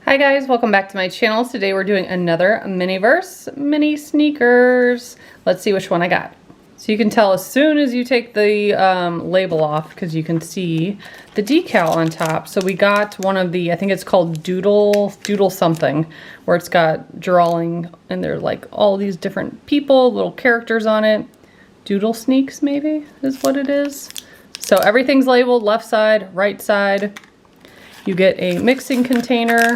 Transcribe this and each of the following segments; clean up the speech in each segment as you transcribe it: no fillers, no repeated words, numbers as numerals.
Hi guys, welcome back to my channel. Today we're doing another Miniverse mini sneakers. Let's see which one I got. So you can tell as soon as you take the label off because you can see the decal on top. So we got one of the, I think it's called Doodle something, where it's got drawing and there's like all these different people, little characters on it. Doodle sneaks maybe is what it is. So everything's labeled left side, right side. You get a mixing container.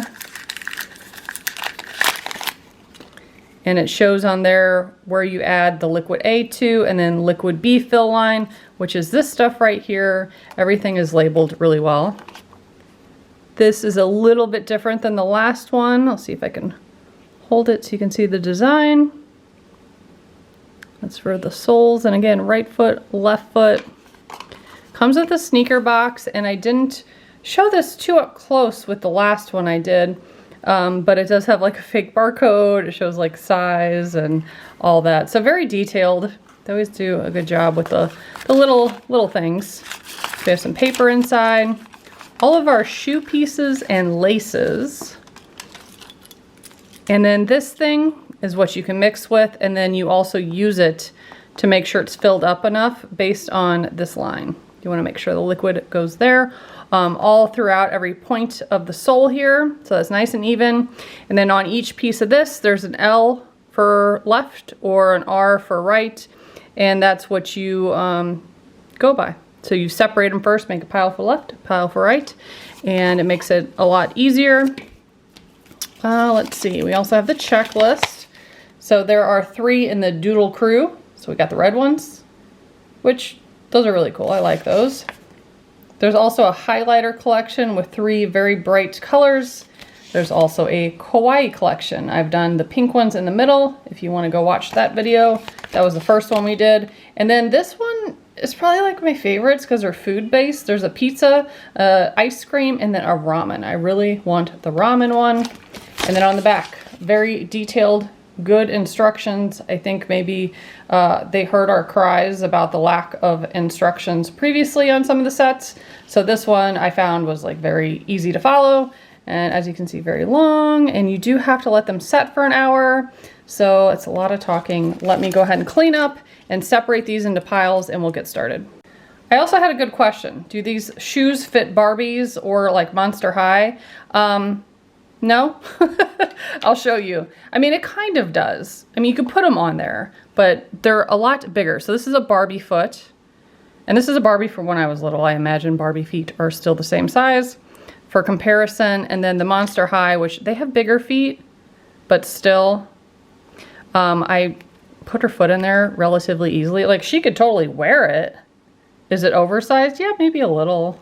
And it shows on there where you add the liquid A to and then liquid B fill line, which is this stuff right here. Everything is labeled really well. This is a little bit different than the last one. I'll see if I can hold it so you can see the design. That's for the soles. And again, right foot, left foot. Comes with a sneaker box, and I didn't show this too up close with the last one I did. But it does have like a fake barcode. It shows like size and all that. So very detailed. They always do a good job with the little things. We have some paper inside. All of our shoe pieces and laces. And then this thing is what you can mix with. And then you also use it to make sure it's filled up enough based on this line. You want to make sure the liquid goes there. All throughout every point of the sole here, so that's nice and even. And then on each piece of this, there's an L for left or an R for right, and that's what you go by. So you separate them first, make a pile for left, a pile for right, and it makes it a lot easier. Let's see, we also have the checklist. So there are 3 in the Doodle crew. So we got the red ones, which those are really cool. I like those. There's also a highlighter collection with 3 very bright colors. There's also a kawaii collection. I've done the pink ones in the middle. If you want to go watch that video, that was the first one we did. And then this one is probably like my favorites because they're food-based. There's a pizza, ice cream, and then a ramen. I really want the ramen one. And then on the back, very detailed, good instructions. I think maybe they heard our cries about the lack of instructions previously on some of the sets. So this one I found was like very easy to follow. And as you can see, very long, and you do have to let them set for an hour. So it's a lot of talking. Let me go ahead and clean up and separate these into piles and we'll get started. I also had a good question. Do these shoes fit Barbies or like Monster High? No, I'll show you. I mean, it kind of does. I mean, you could put them on there, but they're a lot bigger. So this is a Barbie foot, and this is a Barbie from when I was little. I imagine Barbie feet are still the same size for comparison. And then the Monster High, which they have bigger feet, but still, I put her foot in there relatively easily. Like, she could totally wear it. Is it oversized? Yeah, maybe a little,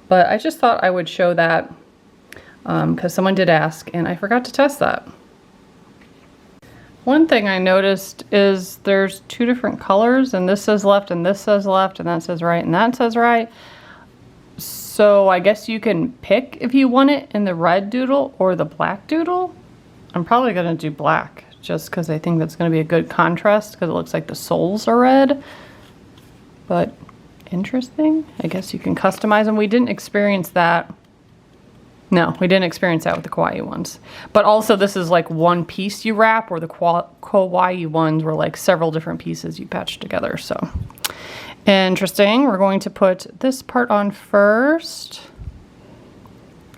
but I just thought I would show that. Because someone did ask and I forgot to test that. One thing I noticed is there's 2 different colors, and this says left and this says left and that says right and that says right. So I guess you can pick if you want it in the red Doodle or the black Doodle. I'm probably going to do black just because I think that's going to be a good contrast because it looks like the soles are red. But interesting. I guess you can customize them. We didn't experience that. No, we didn't experience that with the kawaii ones. But also this is like one piece you wrap, or the kawaii ones were like several different pieces you patched together. So interesting. We're going to put this part on first.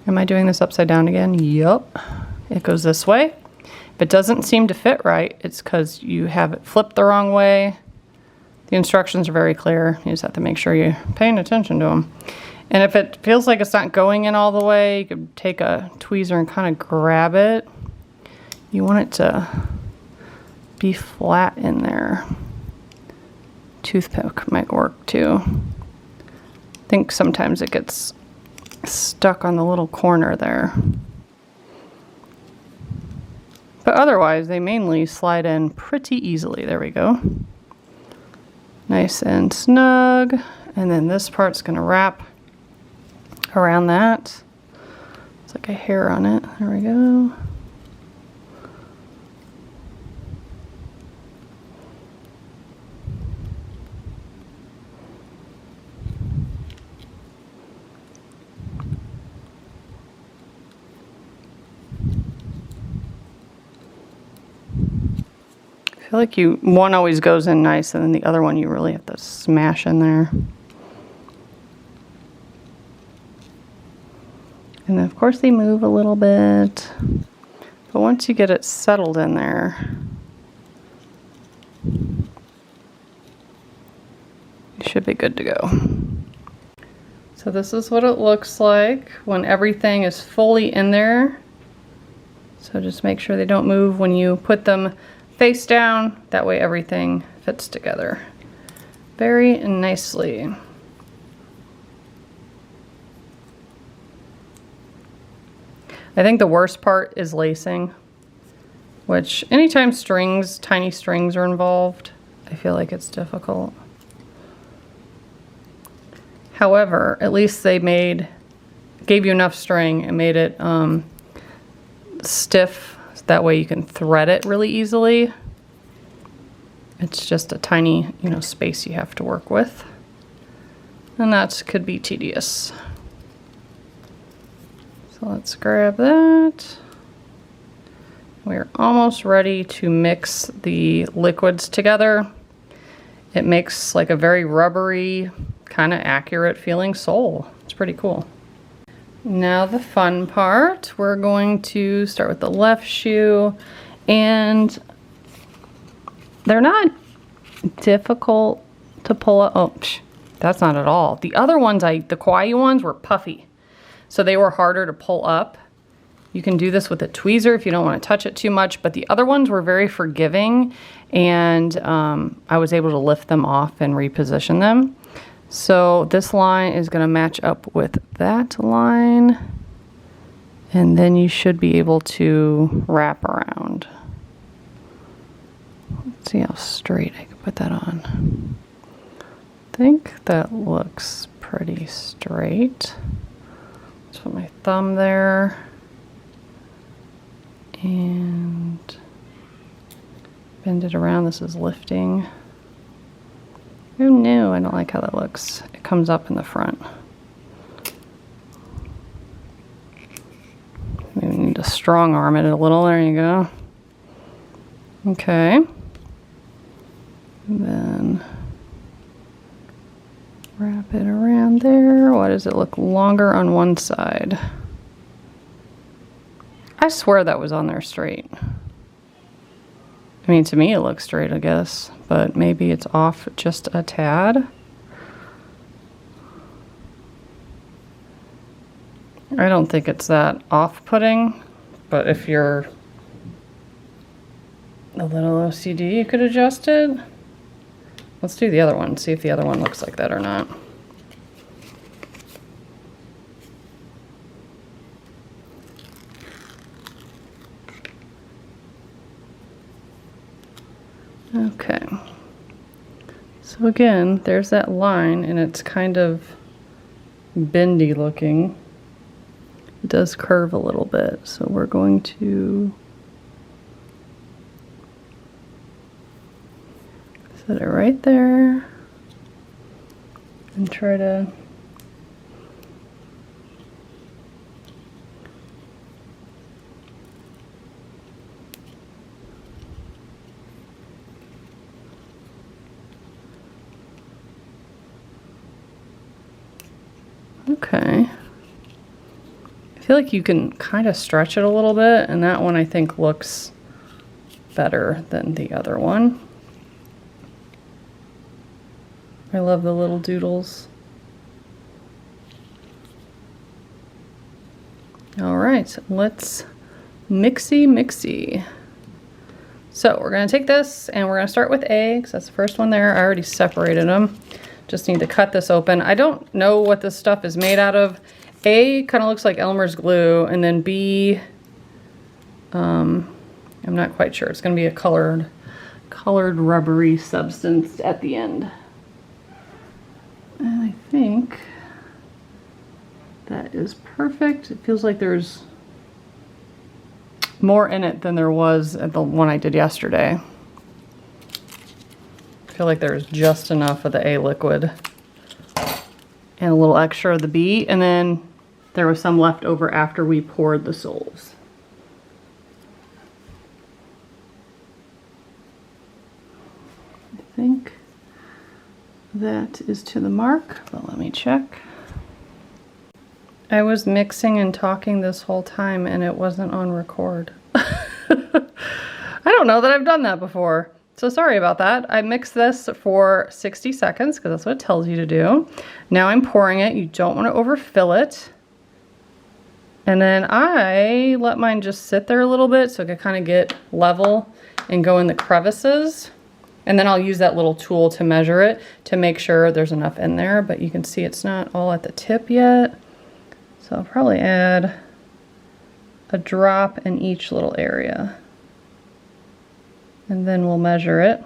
Am I doing this upside down again? Yup. It goes this way. If it doesn't seem to fit right, it's because you have it flipped the wrong way. The instructions are very clear. You just have to make sure you're paying attention to them. And if it feels like it's not going in all the way, you could take a tweezer and kind of grab it. You want it to be flat in there. Toothpick might work too. I think sometimes it gets stuck on the little corner there. But otherwise, they mainly slide in pretty easily. There we go. Nice and snug. And then this part's going to wrap around that. It's like a hair on it. There we go. feel like one always goes in nice, and then the other one you really have to smash in there. And then of course they move a little bit, but once you get it settled in there, you should be good to go. So this is what it looks like when everything is fully in there. So just make sure they don't move when you put them face down. That way everything fits together very nicely. I think the worst part is lacing, which anytime tiny strings are involved, I feel like it's difficult. However, at least they gave you enough string and made it stiff, so that way you can thread it really easily. It's just a tiny, space you have to work with, and that could be tedious. So let's grab that. We're almost ready to mix the liquids together. It makes like a very rubbery, kind of accurate feeling sole. It's pretty cool. Now the fun part, we're going to start with the left shoe, and they're not difficult to pull up. Oh, that's not at all. The other ones, the kawaii ones were puffy, so they were harder to pull up. You can do this with a tweezer if you don't want to touch it too much, but the other ones were very forgiving, and I was able to lift them off and reposition them. So this line is going to match up with that line, and then you should be able to wrap around. Let's see how straight I can put that on. I think that looks pretty straight. Let's put my thumb there and bend it around. This is lifting. Oh no, I don't like how that looks. It comes up in the front. Maybe we need to strong arm it a little. There you go. Okay. And then wrap it around there. Why does it look longer on one side? I swear that was on there straight. I mean, to me it looks straight, I guess, but maybe it's off just a tad. I don't think it's that off-putting, but if you're a little OCD, you could adjust it. Let's do the other one, see if the other one looks like that or not. Okay, so again, there's that line, and it's kind of bendy looking. It does curve a little bit, so we're going to set it right there and try to okay. I feel like you can kind of stretch it a little bit, and that one I think looks better than the other one. I love the little doodles. All right, let's mixy. So we're gonna take this and we're gonna start with eggs. That's the first one there. I already separated them. Just need to cut this open. I don't know what this stuff is made out of. A kind of looks like Elmer's glue, and then B, I'm not quite sure. It's going to be a colored rubbery substance at the end. And I think that is perfect. It feels like there's more in it than there was at the one I did yesterday. I feel like there's just enough of the A liquid and a little extra of the B, and then there was some left over after we poured the soles. think that is to the mark, but let me check. I was mixing and talking this whole time and it wasn't on record. I don't know that I've done that before, so sorry about that. I mixed this for 60 seconds because that's what it tells you to do. Now I'm pouring it. You don't want to overfill it. And then I let mine just sit there a little bit so it can kind of get level and go in the crevices. And then I'll use that little tool to measure it to make sure there's enough in there, but you can see it's not all at the tip yet. So I'll probably add a drop in each little area. And then we'll measure it.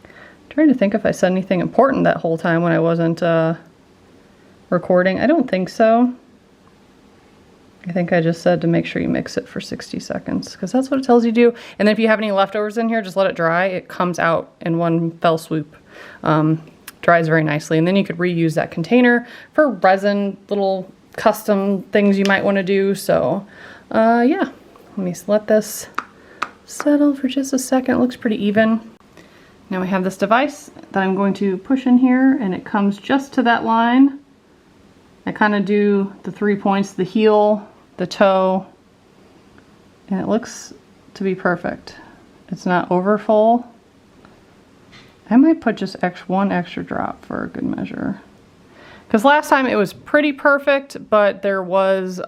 I'm trying to think if I said anything important that whole time when I wasn't recording. I don't think so. I think I just said to make sure you mix it for 60 seconds because that's what it tells you to do. And then if you have any leftovers in here, just let it dry. It comes out in one fell swoop. Dries very nicely. And then you could reuse that container for resin, little custom things you might want to do. So yeah, let me let this settle for just a second. It looks pretty even. Now we have this device that I'm going to push in here and it comes just to that line. I kind of do the 3 points, the heel, the toe, and it looks to be perfect. It's not over full. I might put just one extra drop for a good measure. Because last time it was pretty perfect, but there was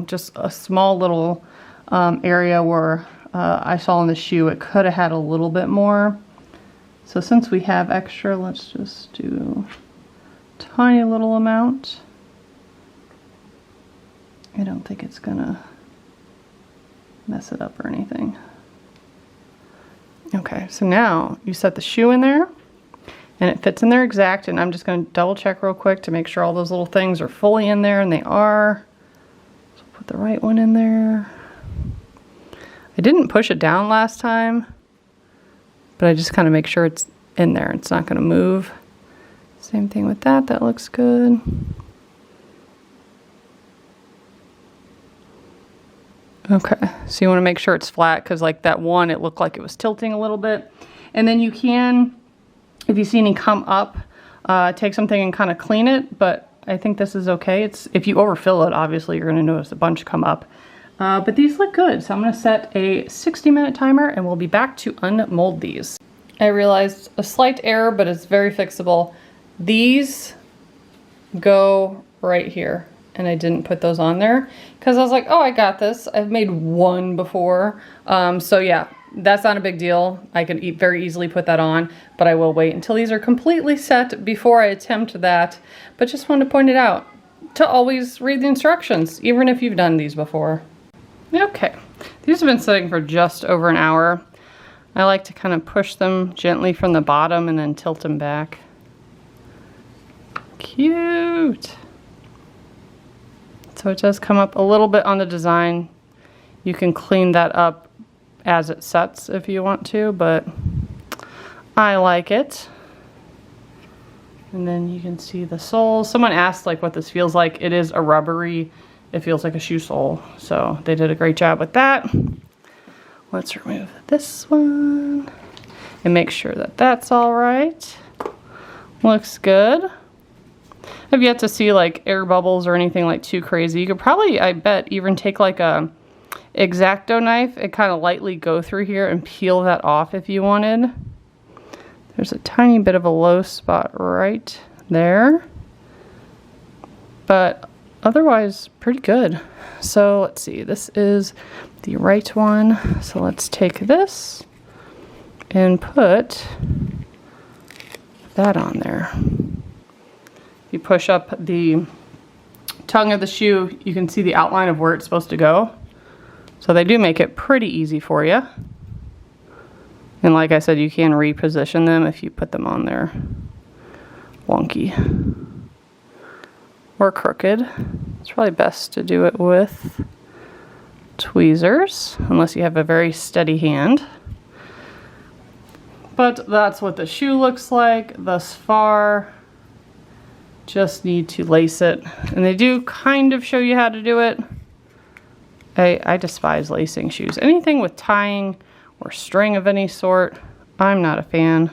just a small little area where I saw in the shoe it could have had a little bit more. So since we have extra, let's just do a tiny little amount. I don't think it's gonna mess it up or anything. Okay, so now you set the shoe in there and it fits in there exact, and I'm just gonna double check real quick to make sure all those little things are fully in there, and they are. So put the right one in there. I didn't push it down last time, but I just kind of make sure it's in there. It's not gonna move. Same thing with that, that looks good. Okay, so you want to make sure it's flat because like that one, it looked like it was tilting a little bit. And then you can, if you see any come up, take something and kind of clean it, but I think this is okay. It's if you overfill it, obviously you're going to notice a bunch come up. But these look good, so I'm going to set a 60-minute timer and we'll be back to unmold these. I realized a slight error, but it's very fixable. These go right here. And I didn't put those on there because I was like, oh, I got this. I've made one before. So yeah, that's not a big deal. I could very easily put that on, but I will wait until these are completely set before I attempt that. But just wanted to point it out to always read the instructions, even if you've done these before. Okay, these have been sitting for just over an hour. I like to kind of push them gently from the bottom and then tilt them back. Cute. So it does come up a little bit on the design. You can clean that up as it sets if you want to, but I like it. And then you can see the soles. Someone asked like what this feels like. It is a rubbery, it feels like a shoe sole. So they did a great job with that. Let's remove this one and make sure that that's all right. Looks good. I've yet to see like air bubbles or anything like too crazy. You could probably, I bet, even take like a X-Acto knife and kind of lightly go through here and peel that off if you wanted. There's a tiny bit of a low spot right there, but otherwise pretty good. So let's see, this is the right one. So let's take this and put that on there. If you push up the tongue of the shoe, you can see the outline of where it's supposed to go. So they do make it pretty easy for you. And like I said, you can reposition them if you put them on there wonky or crooked. It's probably best to do it with tweezers, unless you have a very steady hand. But that's what the shoe looks like thus far. Just need to lace it. And they do kind of show you how to do it. I despise lacing shoes. Anything with tying or string of any sort, I'm not a fan.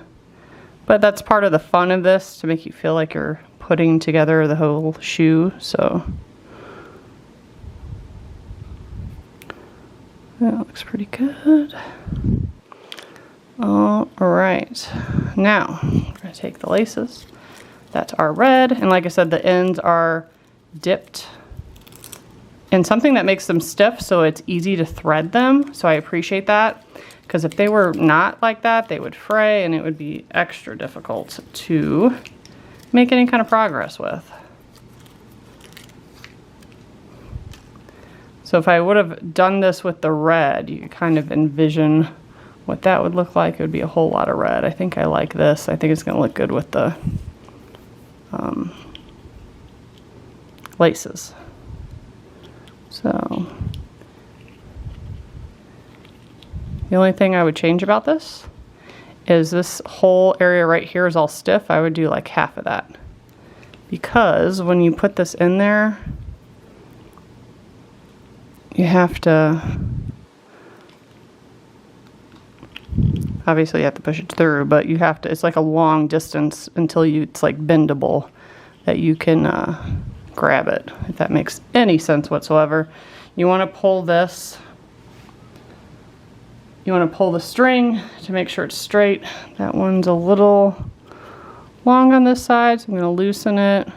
But that's part of the fun of this, to make you feel like you're putting together the whole shoe, so. That looks pretty good. All right, now we're gonna take the laces. That's our red, and like I said, the ends are dipped in something that makes them stiff, so it's easy to thread them. So I appreciate that, because if they were not like that, they would fray and it would be extra difficult to make any kind of progress with. So if I would have done this with the red, you could kind of envision what that would look like. It would be a whole lot of red. I think I like this. I think it's gonna look good with the laces. So the only thing I would change about this is this whole area right here is all stiff. I would do like half of that, because when you put this in there, you have to, obviously you have to push it through, but you have to, it's like a long distance until it's like bendable that you can grab it, if that makes any sense whatsoever. You want to pull this, you want to pull the string to make sure it's straight. That one's a little long on this side, so I'm going to loosen it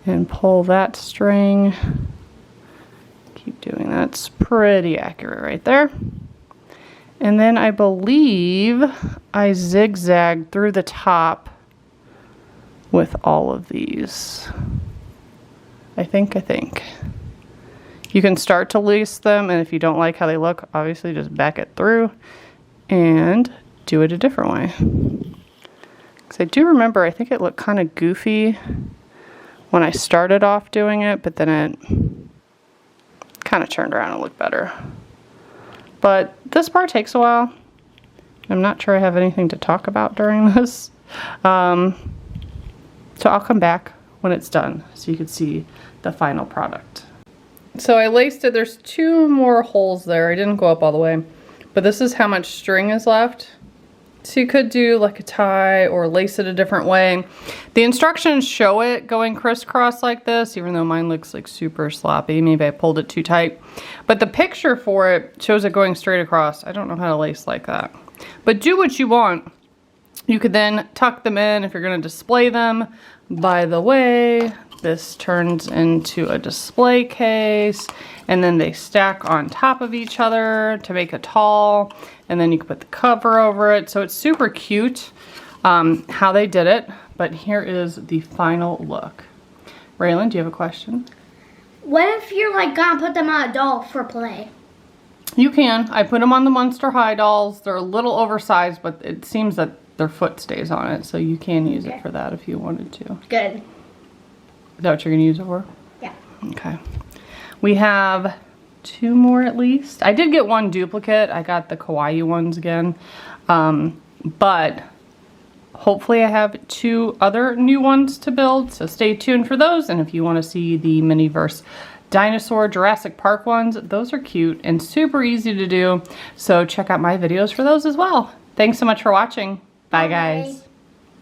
and pull that string. Keep doing that. It's pretty accurate right there. And then I believe I zigzagged through the top with all of these. I think. You can start to lace them, and if you don't like how they look, obviously just back it through and do it a different way. Because I do remember, I think it looked kind of goofy when I started off doing it, but then it kind of turned around and looked better. But this part takes a while. I'm not sure I have anything to talk about during this. So I'll come back when it's done so you can see the final product. So I laced it. There's 2 more holes there. I didn't go up all the way, but this is how much string is left. So you could do like a tie or lace it a different way. The instructions show it going crisscross like this, even though mine looks like super sloppy. Maybe I pulled it too tight. But the picture for it shows it going straight across. I don't know how to lace like that. But do what you want. You could then tuck them in if you're going to display them. By the way, this turns into a display case, and then they stack on top of each other to make a tall, and then you can put the cover over it. So it's super cute how they did it, but here is the final look. Raylan, do you have a question? What if you're like gonna put them on a doll for play? You can. I put them on the Monster High dolls. They're a little oversized, but it seems that their foot stays on it, so you can use it for that if you wanted to. Good. Is that what you're gonna use it for? Yeah. Okay. We have 2 more at least. I did get 1 duplicate. I got the kawaii ones again. But hopefully I have 2 other new ones to build, so stay tuned for those. And if you want to see the Miniverse dinosaur Jurassic Park ones, those are cute and super easy to do. So check out my videos for those as well. Thanks so much for watching. Bye guys.